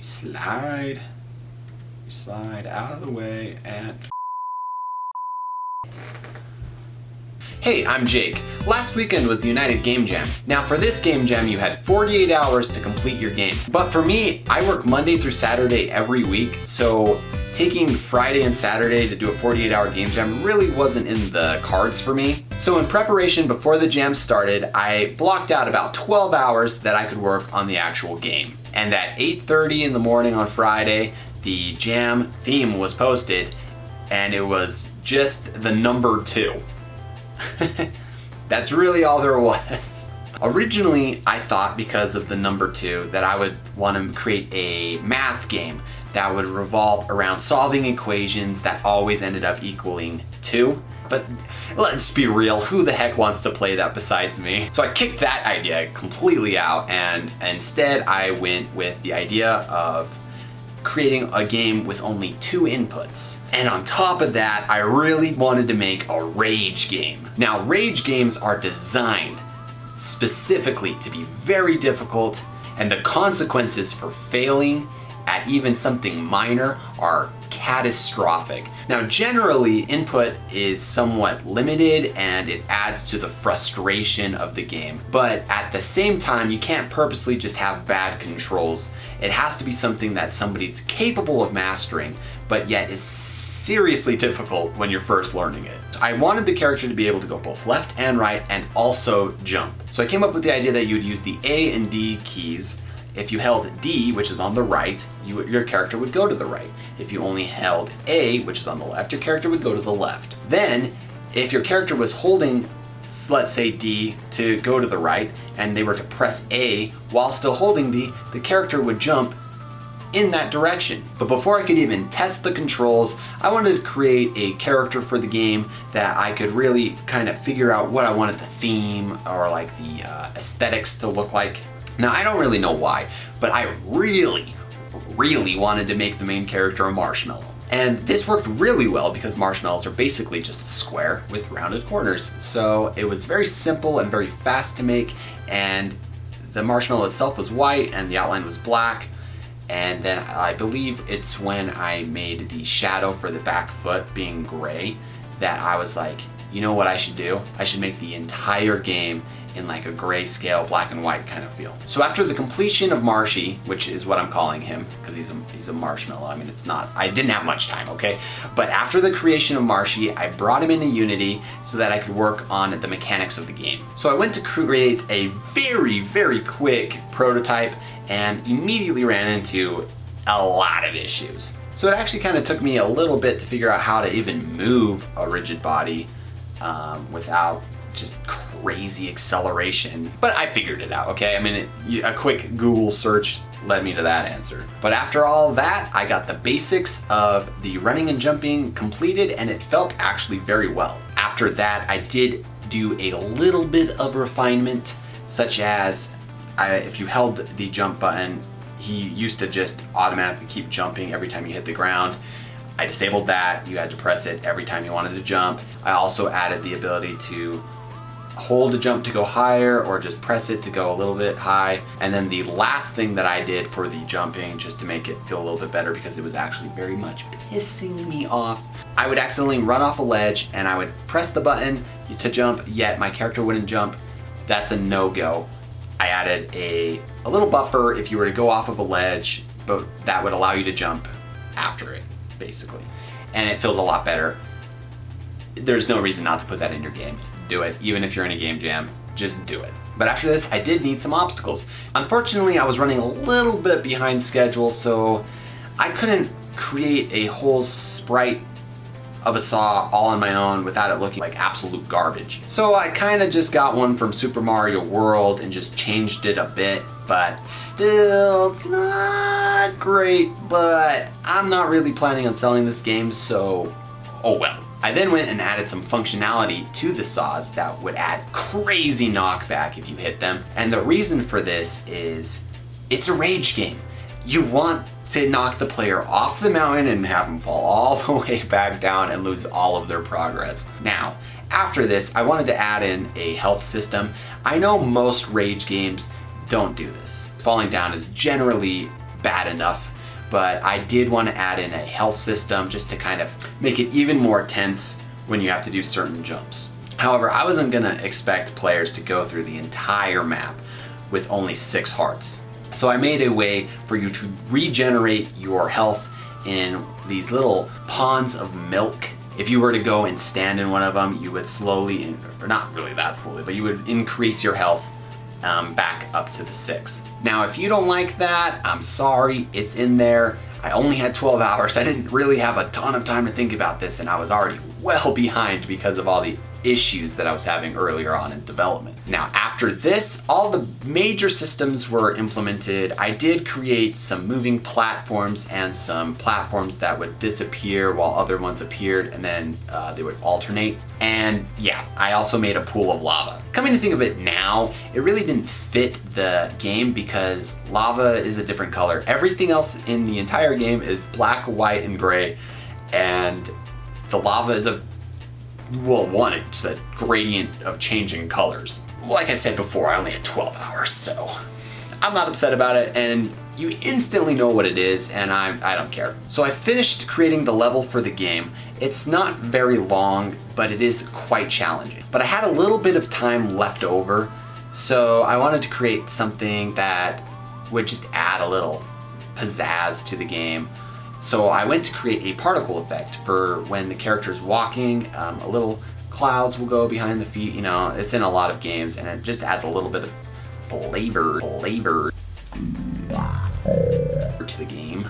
slide out of the way and... Hey, I'm Jake. Last weekend was the United Game Jam. Now for this Game Jam, you had 48 hours to complete your game. But for me, I work Monday through Saturday every week, so taking Friday and Saturday to do a 48-hour Game Jam really wasn't in the cards for me. So in preparation before the jam started, I blocked out about 12 hours that I could work on the actual game. And at 8:30 in the morning on Friday, the jam theme was posted, and it was just the number 2. That's really all there was. Originally, I thought because of the number 2 that I would want to create a math game that would revolve around solving equations that always ended up equaling 2. But let's be real, who the heck wants to play that besides me? So I kicked that idea completely out, and instead I went with the idea of creating a game with only 2 inputs. And on top of that, I really wanted to make a rage game. Now, rage games are designed specifically to be very difficult, and the consequences for failing at even something minor are catastrophic. Now, generally, input is somewhat limited and it adds to the frustration of the game. But at the same time, you can't purposely just have bad controls. It has to be something that somebody's capable of mastering, but yet is seriously difficult when you're first learning it. I wanted the character to be able to go both left and right and also jump. So I came up with the idea that you would use the A and D keys. If you held D, which is on the right, your character would go to the right. If you only held A, which is on the left, your character would go to the left. Then, if your character was holding, let's say D, to go to the right, and they were to press A while still holding D, the character would jump in that direction. But before I could even test the controls, I wanted to create a character for the game that I could really kind of figure out what I wanted the theme or like the aesthetics to look like. Now, I don't really know why, but I really wanted to make the main character a marshmallow. And this worked really well because marshmallows are basically just a square with rounded corners. So it was very simple and very fast to make, and the marshmallow itself was white and the outline was black. And then I believe it's when I made the shadow for the back foot being gray that I was like, you know what I should do? I should make the entire game in like a grayscale, black and white kind of feel. So after the completion of Marshy, which is what I'm calling him, because he's a marshmallow. I mean, it's not, I didn't have much time, okay? But after the creation of Marshy, I brought him into Unity so that I could work on the mechanics of the game. So I went to create a very quick prototype and immediately ran into a lot of issues. So it actually kind of took me a little bit to figure out how to even move a rigid body without just crazy acceleration, but I figured it out, okay? I mean, a quick Google search led me to that answer. But after all that, I got the basics of the running and jumping completed, and it felt actually very well. After that, I did do a little bit of refinement, such as if you held the jump button, he used to just automatically keep jumping every time you hit the ground. I disabled that. You had to press it every time you wanted to jump. I also added the ability to hold the jump to go higher or just press it to go a little bit high. And then the last thing that I did for the jumping, just to make it feel a little bit better because it was actually very much pissing me off, I would accidentally run off a ledge and I would press the button to jump, yet my character wouldn't jump. That's a no-go. I added a little buffer if you were to go off of a ledge, but that would allow you to jump after it, basically. And it feels a lot better. There's no reason not to put that in your game. Do it. Even if you're in a game jam, just do it. But after this, I did need some obstacles. Unfortunately, I was running a little bit behind schedule, so I couldn't create a whole sprite of a saw all on my own without it looking like absolute garbage. So I kind of just got one from Super Mario World and just changed it a bit, but still, it's not great, but I'm not really planning on selling this game, so oh well. I then went and added some functionality to the saws that would add crazy knockback if you hit them. And the reason for this is it's a rage game. You want to knock the player off the mountain and have them fall all the way back down and lose all of their progress. Now, after this, I wanted to add in a health system. I know most rage games don't do this. Falling down is generally bad enough, but I did want to add in a health system just to kind of make it even more tense when you have to do certain jumps. However, I wasn't going to expect players to go through the entire map with only 6 hearts. So I made a way for you to regenerate your health in these little ponds of milk. If you were to go and stand in one of them, you would slowly, or not really that slowly, but you would increase your health back up to the 6. Now, if you don't like that, I'm sorry, it's in there. I only had 12 hours. I didn't really have a ton of time to think about this, and I was already well behind because of all the issues that I was having earlier on in development. Now, after this, all the major systems were implemented. I did create some moving platforms and some platforms that would disappear while other ones appeared, and then they would alternate. And yeah, I also made a pool of lava. Coming to think of it now, it really didn't fit the game because lava is a different color. Everything else in the entire game is black, white, and gray, and the lava is it's a gradient of changing colors. Like I said before, I only had 12 hours, so I'm not upset about it, and you instantly know what it is, and I don't care. So I finished creating the level for the game. It's not very long, but it is quite challenging. But I had a little bit of time left over, so I wanted to create something that would just add a little pizzazz to the game. So I went to create a particle effect for when the character's walking, a little clouds will go behind the feet, you know, it's in a lot of games, and it just adds a little bit of flavor to the game.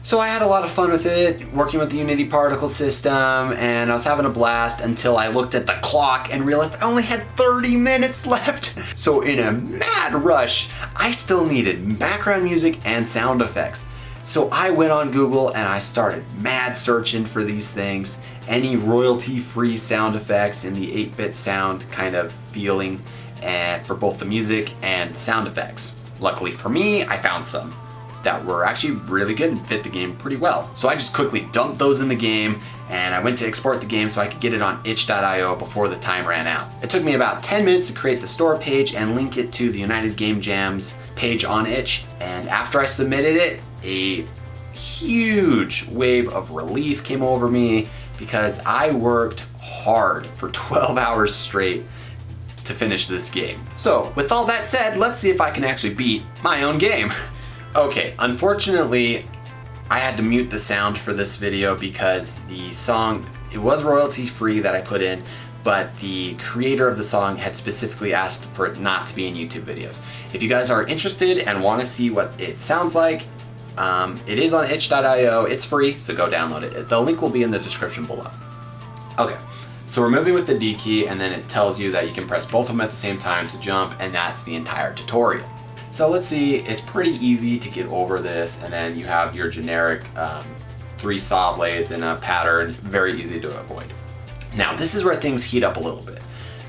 So I had a lot of fun with it, working with the Unity particle system, and I was having a blast until I looked at the clock and realized I only had 30 minutes left. So in a mad rush, I still needed background music and sound effects. So I went on Google and I started mad searching for these things, any royalty-free sound effects in the 8-bit sound kind of feeling, and for both the music and the sound effects. Luckily for me, I found some that were actually really good and fit the game pretty well. So I just quickly dumped those in the game, and I went to export the game so I could get it on itch.io before the time ran out. It took me about 10 minutes to create the store page and link it to the United Game Jam's page on itch, and after I submitted it, a huge wave of relief came over me because I worked hard for 12 hours straight to finish this game. So with all that said, let's see if I can actually beat my own game. Okay, unfortunately, I had to mute the sound for this video because the song, it was royalty free that I put in, but the creator of the song had specifically asked for it not to be in YouTube videos. If you guys are interested and want to see what it sounds like, it is on itch.io. It's free, so go download it. The link will be in the description below. Okay, so we're moving with the D key, and then it tells you that you can press both of them at the same time to jump, and that's the entire tutorial. So let's see, it's pretty easy to get over this, and then you have your generic 3 saw blades in a pattern, very easy to avoid. Now this is where things heat up a little bit.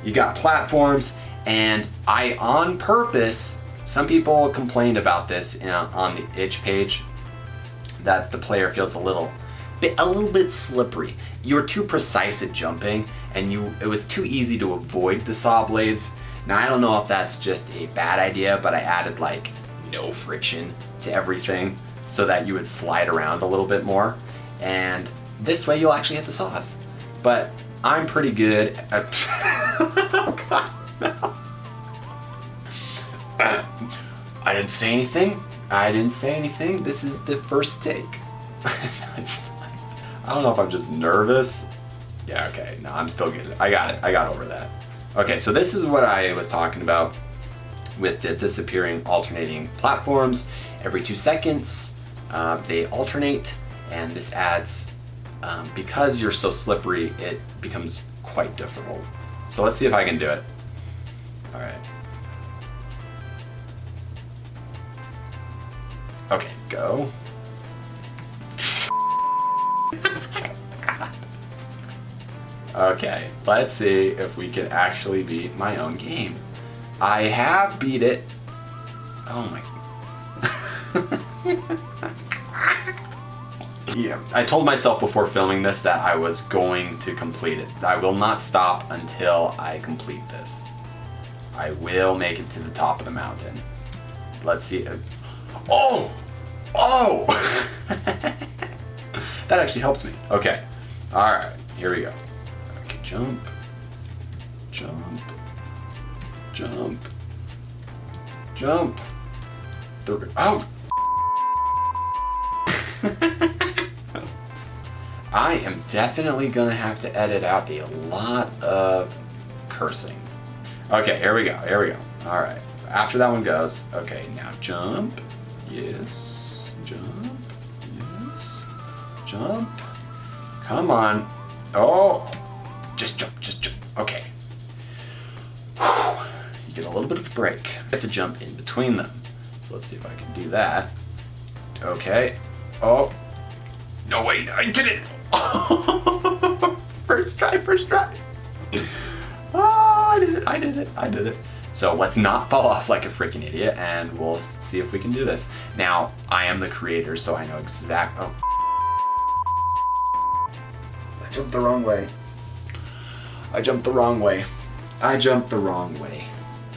You got platforms, and I, on purpose, some people complained about this on the itch page, that the player feels a little bit slippery. You were too precise at jumping, and it was too easy to avoid the saw blades. Now I don't know if that's just a bad idea, but I added like no friction to everything so that you would slide around a little bit more, and this way you'll actually hit the saws. But I'm pretty good at oh God, no. I didn't say anything. This is the first take. I don't know if I'm just nervous. Yeah, okay, no, I'm still good. I got it, I got over that. Okay, so this is what I was talking about with the disappearing alternating platforms. Every 2 seconds, they alternate, and this adds, because you're so slippery, it becomes quite difficult. So let's see if I can do it. All right. Okay, go. Okay, let's see if we can actually beat my own game. I have beat it. Oh my. Yeah, I told myself before filming this that I was going to complete it. I will not stop until I complete this. I will make it to the top of the mountain. Let's see. Oh! Oh! That actually helps me. Okay. All right. Here we go. Okay. Jump. Jump. Jump. Jump. Oh! I am definitely gonna have to edit out a lot of cursing. Okay, here we go, here we go. All right, after that one goes, okay, now jump, yes, jump, yes, jump. Come on. Oh, just jump, okay. Whew. You get a little bit of a break. You have to jump in between them. So let's see if I can do that. Okay. Oh. No, wait, I did it. First try. Oh, I did it. So let's not fall off like a freaking idiot, and we'll see if we can do this. Now, I am the creator, so I know exactly. Oh. I jumped the wrong way.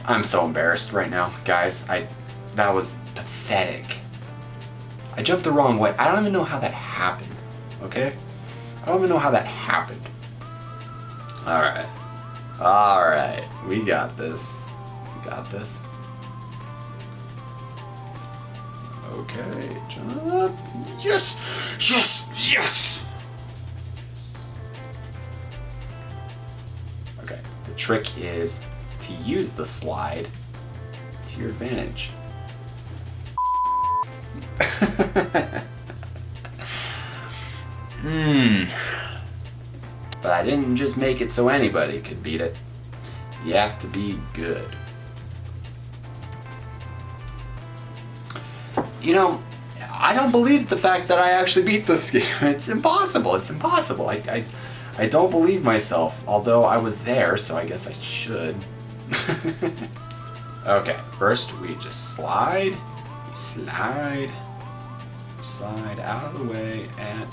I'm so embarrassed right now, guys. That was pathetic. I jumped the wrong way. I don't even know how that happened, okay? I don't even know how that happened. All right, we got this. Okay, jump. Yes. Okay, the trick is to use the slide to your advantage. But I didn't just make it so anybody could beat it. You have to be good. You know, I don't believe the fact that I actually beat this game. It's impossible. I don't believe myself, although I was there, so I guess I should. Okay, first we just slide out of the way, and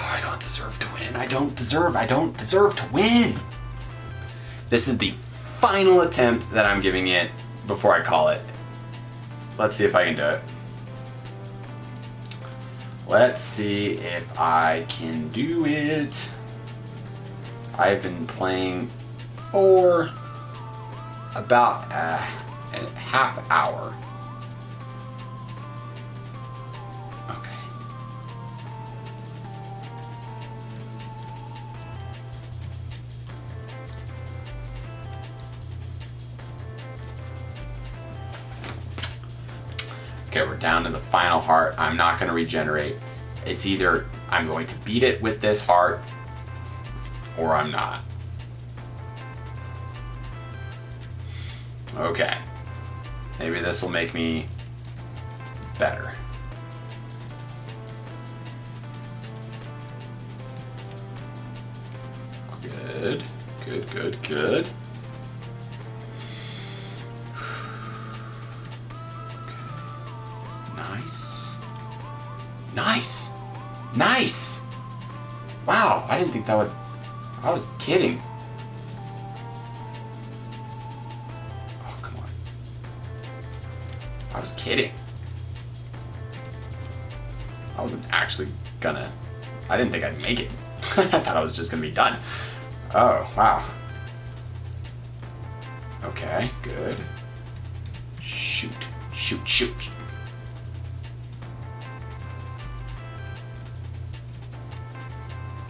I don't deserve to win. I don't deserve to win. This is the final attempt that I'm giving it before I call it. Let's see if I can do it. Let's see if I can do it. I've been playing for about a half hour. Okay, we're down to the final heart. I'm not going to regenerate. It's either I'm going to beat it with this heart or I'm not. Okay. Maybe this will make me better. Good. Nice! Wow, I didn't think that would... I was kidding. Oh, come on. I was kidding. I wasn't actually gonna... I didn't think I'd make it. I thought I was just gonna be done. Oh, wow. Okay, good. Shoot.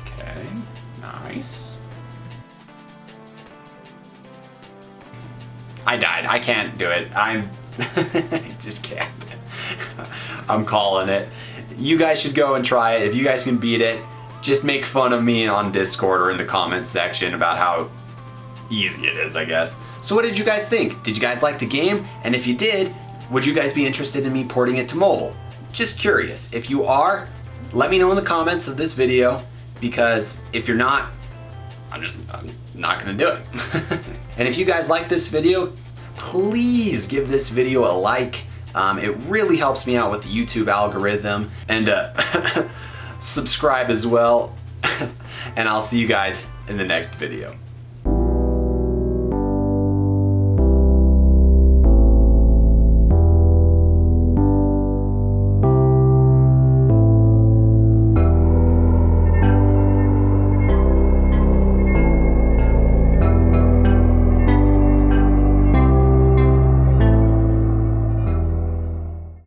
Okay, nice. I died. I can't do it. I just can't. I'm calling it. You guys should go and try it. If you guys can beat it, just make fun of me on Discord or in the comment section about how easy it is, I guess. So what did you guys think? Did you guys like the game? And if you did, would you guys be interested in me porting it to mobile? Just curious. If you are, let me know in the comments of this video, because if you're not, I'm not gonna do it. And if you guys like this video, please give this video a like. It really helps me out with the YouTube algorithm. And subscribe as well. And I'll see you guys in the next video.